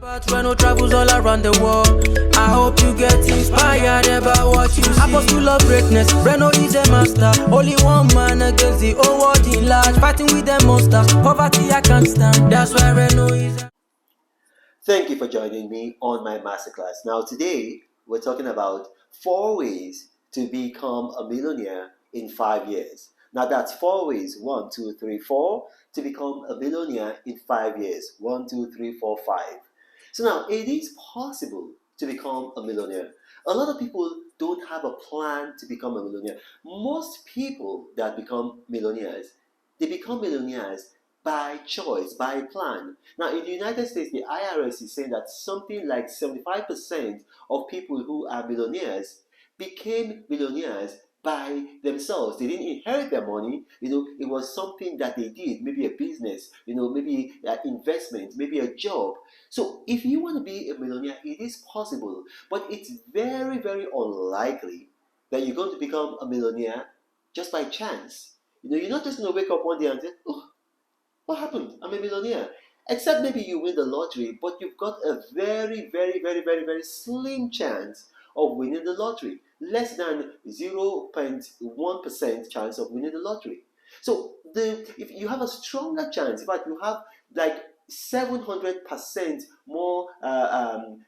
But Reno travels all around the world. I hope you get inspired about what you see. Apostle of greatness, Reno is a master. Only one man against the whole world in large. Fighting with the monsters, poverty I can't stand. That's why Reno is a... Thank you for joining me on my masterclass. Now today, we're talking about 4 ways to become a millionaire in 5 years. Now that's 4 ways, 1, 2, 3, 4, to become a millionaire in 5 years. 1, 2, 3, 4, 5. So now, it is possible to become a millionaire. A lot of people don't have a plan to become a millionaire. Most people that become millionaires, they become millionaires by choice, by plan. Now, in the United States, the IRS is saying that something like 75% of people who are millionaires became millionaires by themselves. They didn't inherit their money. It was something that they did, maybe a business, maybe an investment, maybe a job. So if you want to be a millionaire, it is possible, but it's very, very unlikely that you're going to become a millionaire just by chance. You're not just going to wake up one day and say, oh, what happened? I'm a millionaire. Except maybe you win the lottery, but you've got a very, very, very, very, very slim chance of winning the lottery. Less than 0.1% chance of winning the lottery. So if you have a stronger chance, in fact, you have like 700% more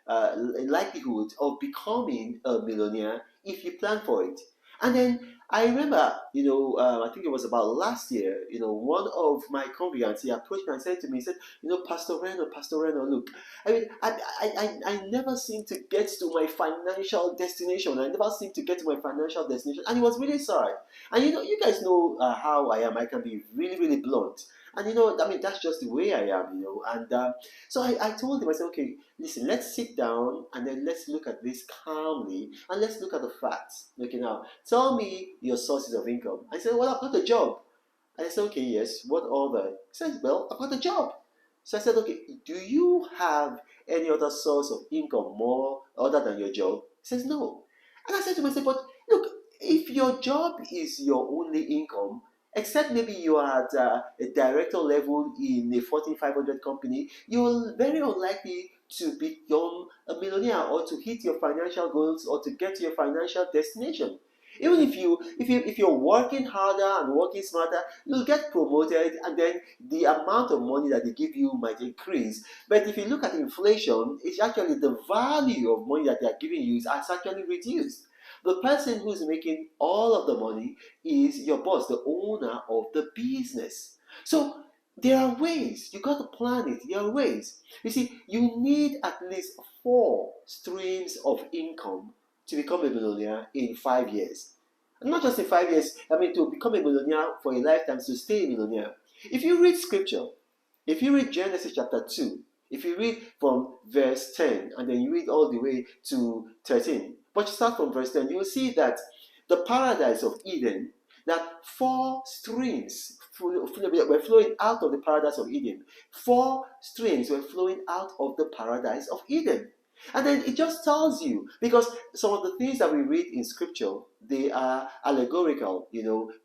likelihood of becoming a millionaire if you plan for it. And then I remember, I think it was about last year, one of my congregants, he approached me and said to me, he said, Pastor Reno, look, I never seem to get to my financial destination. And he was really sad. And you guys know how I am. I can be really, really blunt. And that's just the way I am, And so I told him, I said, okay, listen, let's sit down and then let's look at this calmly and let's look at the facts. Okay, now, tell me your sources of income. I said, well, I've got a job. And I said, okay, yes, what other? He said, well, I've got a job. So I said, okay, do you have any other source of income more other than your job? He says, no. And I said to myself, but look, if your job is your only income, except maybe you are at a director level in a Fortune 500 company, you're very unlikely to become a millionaire or to hit your financial goals or to get to your financial destination. Even if you're working harder and working smarter, you'll get promoted, and then the amount of money that they give you might increase. But if you look at inflation, it's actually the value of money that they are giving you is actually reduced. The person who's making all of the money is your boss, the owner of the business. So there are ways. You got to plan it. There are ways. You see, you need at least 4 streams of income to become a millionaire in 5 years. And not just in 5 years, to become a millionaire for a lifetime, to stay a millionaire. If you read scripture, if you read Genesis chapter 2, if you read from verse 10 and then you read all the way to 13, but you start from verse 10, you will see that the paradise of Eden, that 4 streams were flowing out of the paradise of Eden. 4 streams were flowing out of the paradise of Eden. And then it just tells you, because some of the things that we read in scripture, they are allegorical,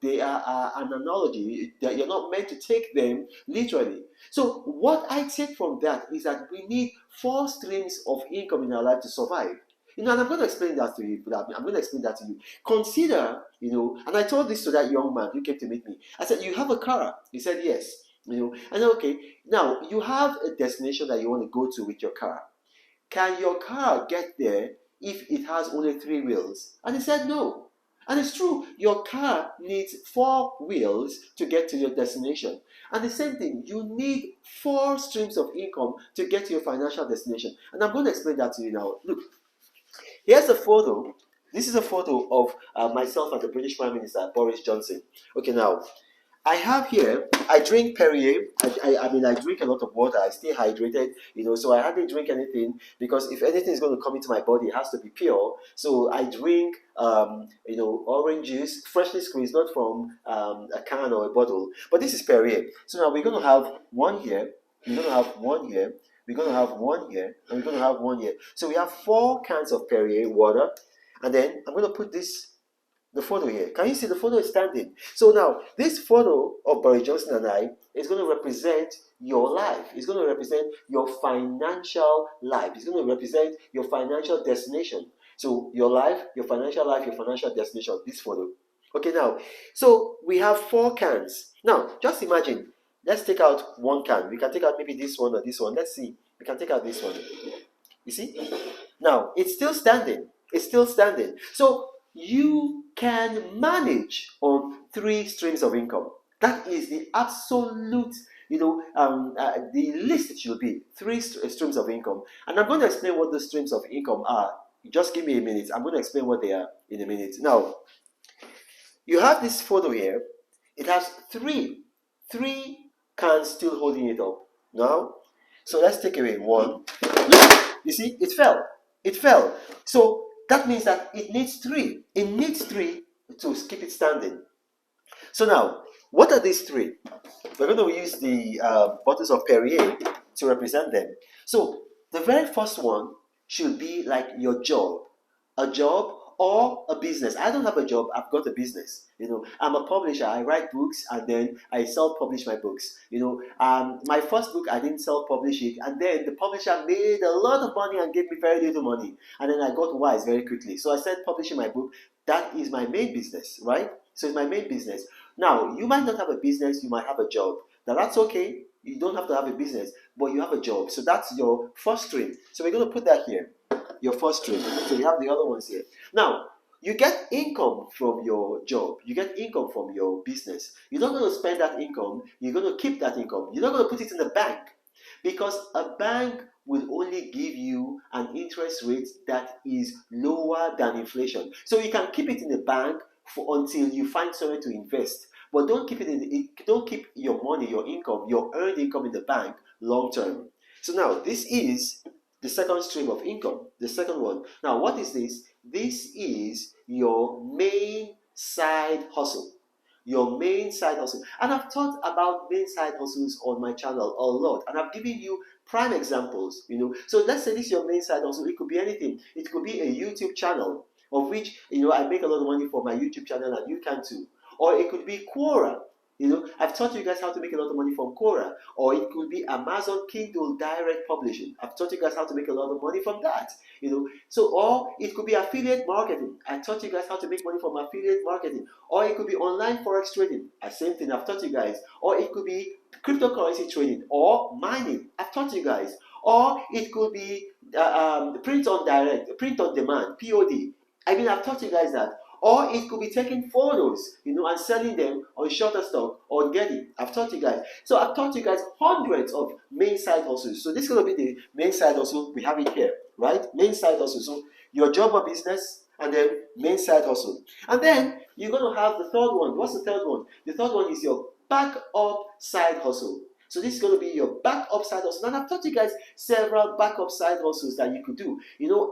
they are an analogy, that you're not meant to take them literally. So what I take from that is that we need 4 streams of income in our life to survive. And I'm going to explain that to you. I'm going to explain that to you. Consider, and I told this to that young man who came to meet me. I said, you have a car? He said, yes. And okay, now you have a destination that you want to go to with your car. Can your car get there if it has only 3 wheels? And he said no. And it's true, your car needs 4 wheels to get to your destination. And the same thing, you need 4 streams of income to get to your financial destination. And I'm going to explain that to you now. Look, here's a photo. This is a photo of myself and the British Prime Minister, Boris Johnson. Okay, now, I have here, I drink Perrier. I drink a lot of water. I stay hydrated, so I hardly drink anything because if anything is going to come into my body, it has to be pure. So I drink, orange juice, freshly squeezed, not from a can or a bottle. But this is Perrier. So now we're going to have one here. We're going to have one here. We're going to have one here. And we're going to have one here. So we have 4 cans of Perrier water. And then I'm going to put this The photo here. Can you see the photo is standing? So now, this photo of Boris Johnson and I is going to represent your life. It's going to represent your financial life. It's going to represent your financial destination. So your life, your financial destination. This photo. Okay, now, so we have 4 cans. Now, just imagine. Let's take out 1 can. We can take out maybe this one or this one. Let's see. We can take out this one. You see? Now, it's still standing. It's still standing. So you can manage on 3 streams of income. That is the absolute, the list it should be. 3 streams of income. And I'm going to explain what the streams of income are. Just give me a minute. I'm going to explain what they are in a minute. Now, you have this photo here. It has three cans still holding it up. Now, so let's take away 1. You see, it fell. It fell. So that means that it needs 3. It needs 3 to keep it standing. So now, what are these 3? We're going to use the bottles of Perrier to represent them. So the very first one should be like your job. A job or a business. I don't have a job, I've got a business. I'm a publisher. I write books and then I self-publish my books. My first book I didn't self-publish it, and then the publisher made a lot of money and gave me very little money. And then I got wise very quickly. So I started publishing my book. That is my main business, right? So it's my main business. Now, you might not have a business, you might have a job. Now that's okay. You don't have to have a business, but you have a job. So that's your first stream. So we're going to put that here. Your first stream. So we have the other ones here. Now, you get income from your job. You get income from your business. You're not going to spend that income. You're going to keep that income. You're not going to put it in the bank, because a bank will only give you an interest rate that is lower than inflation. So you can keep it in the bank until you find somewhere to invest. But don't keep your money, your income, your earned income in the bank long term. So now this is the second stream of income, the second one. Now, what is this? This is your main side hustle. Your main side hustle. And I've talked about main side hustles on my channel a lot. And I've given you prime examples, So let's say this is your main side hustle. It could be anything. It could be a YouTube channel, of which, I make a lot of money for my YouTube channel, and you can too. Or it could be Quora. I've taught you guys how to make a lot of money from Quora. Or it could be Amazon Kindle Direct Publishing. I've taught you guys how to make a lot of money from that. So, or it could be affiliate marketing. I taught you guys how to make money from affiliate marketing. Or it could be online forex trading. Same thing, I've taught you guys. Or it could be cryptocurrency trading or mining. I've taught you guys. Or it could be print on demand, POD. I've taught you guys that. Or it could be taking photos, and selling them on Shutterstock or on Getty. I've taught you guys. So I've taught you guys hundreds of main side hustles. So this is going to be the main side hustle. We have it here, right? Main side hustle. So your job or business, and then main side hustle. And then you're going to have the third one. What's the third one? The third one is your backup side hustle. So this is going to be your backup side hustle. And I've taught you guys several backup side hustles that you could do.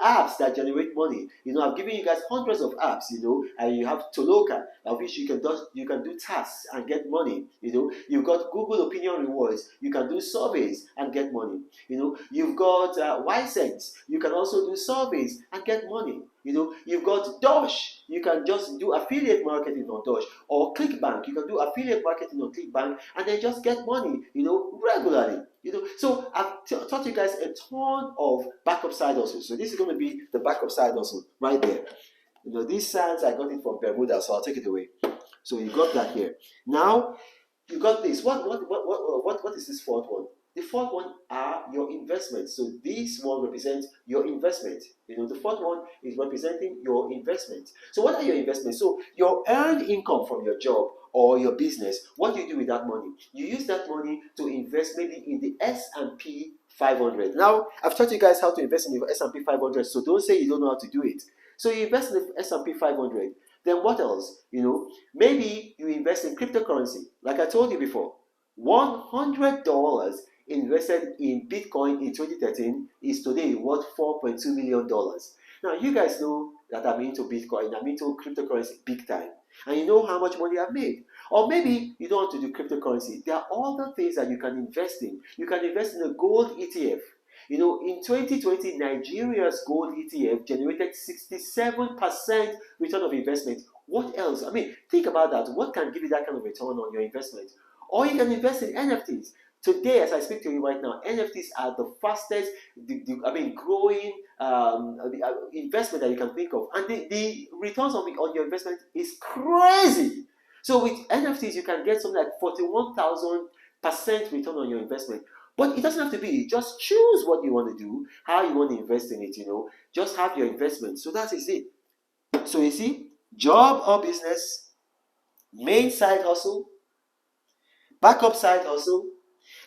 Apps that generate money. I've given you guys hundreds of apps. And you have Toloka, of which you can do tasks and get money. You've got Google Opinion Rewards. You can do surveys and get money. You've got Ysense. You can also do surveys and get money. You've got Dosh. You can just do affiliate marketing on Dosh, or ClickBank. You can do affiliate marketing on ClickBank and then just get money, regularly. So I've taught you guys a ton of backup side hustles. So this is going to be the backup side hustle right there. These signs I got it from Bermuda, so I'll take it away. So you got that here. Now you got this. What is this fourth one? The fourth one are your investments. So this one represents your investment. The fourth one is representing your investment. So what are your investments? So your earned income from your job or your business, what do you do with that money? You use that money to invest maybe in the S&P 500. Now, I've taught you guys how to invest in the S&P 500, so don't say you don't know how to do it. So you invest in the S&P 500. Then what else? Maybe you invest in cryptocurrency. Like I told you before, $100 invested in Bitcoin in 2013 is today worth $4.2 million. Now, you guys know that I'm into Bitcoin, I'm into cryptocurrency big time. And you know how much money I've made. Or maybe you don't want to do cryptocurrency. There are other things that you can invest in. You can invest in a gold ETF. In 2020, Nigeria's gold ETF generated 67% return of investment What else? I mean, think about that. What can give you that kind of return on your investment? Or you can invest in NFTs. Today, as I speak to you right now, NFTs are the fastest, growing investment that you can think of, and the returns on your investment is crazy. So with NFTs, you can get something like 41,000% return on your investment. But it doesn't have to be. Just choose what you want to do, how you want to invest in it. Just have your investment. So that is it. So you see, job or business, main side hustle, backup side hustle,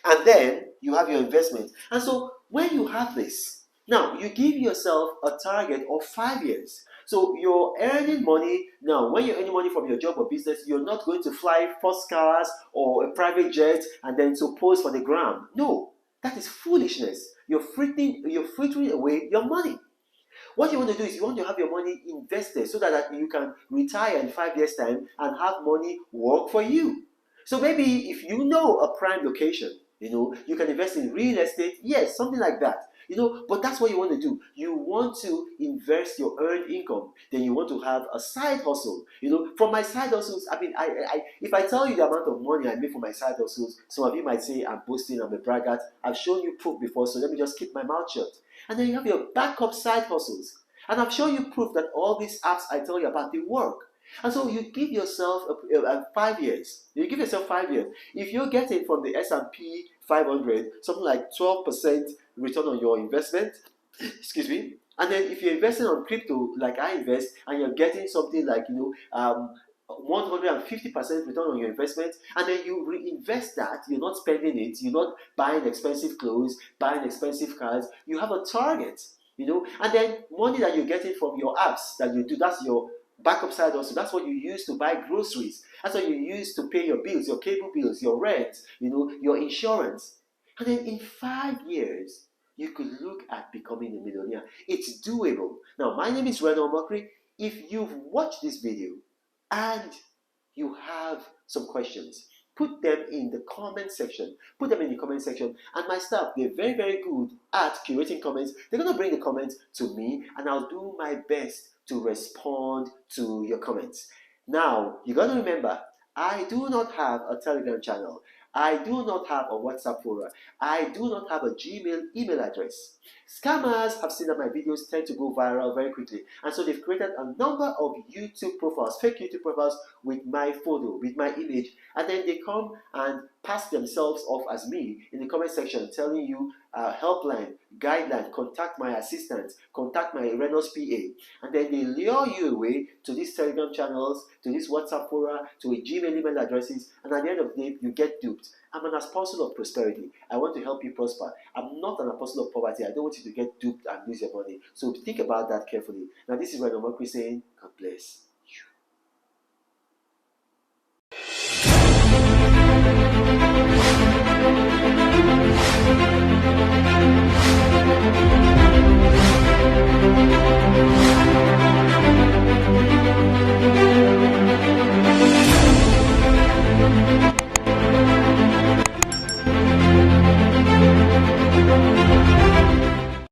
and then you have your investment. And so when you have this, now you give yourself a target of 5 years. So you're earning money. Now, when you're earning money from your job or business, you're not going to fly first cars or a private jet and then to pose for the gram. No, that is foolishness. You're frittering away your money. What you want to do is you want to have your money invested so that you can retire in 5 years' time and have money work for you. So maybe if you know a prime location, you can invest in real estate, yes, something like that. But that's what you want to do. You want to invest your earned income. Then you want to have a side hustle. From my side hustles, if I tell you the amount of money I make from my side hustles, some of you might say I'm boasting, I'm a braggart. I've shown you proof before, so let me just keep my mouth shut. And then you have your backup side hustles. And I've shown you proof that all these apps I tell you about, they work. And so you give yourself 5 years. You give yourself 5 years. If you're getting from the S&P 500 something like 12% return on your investment, excuse me, and then if you're investing on crypto like I invest, and you're getting something like 150% return on your investment, and then you reinvest that, you're not spending it, you're not buying expensive clothes, buying expensive cars, you have a target, and then money that you're getting from your apps that you do, that's your backup side also. That's what you use to buy groceries. That's what you use to pay your bills, your cable bills, your rent, your insurance. And then in 5 years, you could look at becoming a millionaire. It's doable. Now, my name is Renan Mokri. If you've watched this video and you have some questions, put them in the comment section. Put them in the comment section. And my staff, they're very, very good at curating comments. They're going to bring the comments to me, and I'll do my best to respond to your comments. Now, you got to remember, I do not have a Telegram channel. I do not have a WhatsApp forum. I do not have a Gmail email address. Scammers have seen that my videos tend to go viral very quickly, and so they've created a number of YouTube profiles, fake YouTube profiles with my photo, with my image, and then they come and pass themselves off as me in the comment section, telling you helpline, guideline, contact my assistant, contact my Reynolds PA, and then they lure you away to these Telegram channels, to this WhatsApp forum, to a Gmail email addresses, and at the end of the day, you get duped. I'm an apostle of prosperity. I want to help you prosper. I'm not an apostle of poverty. I don't want you to get duped and lose your money. So think about that carefully. Now, this is Renan Mokri saying, God bless.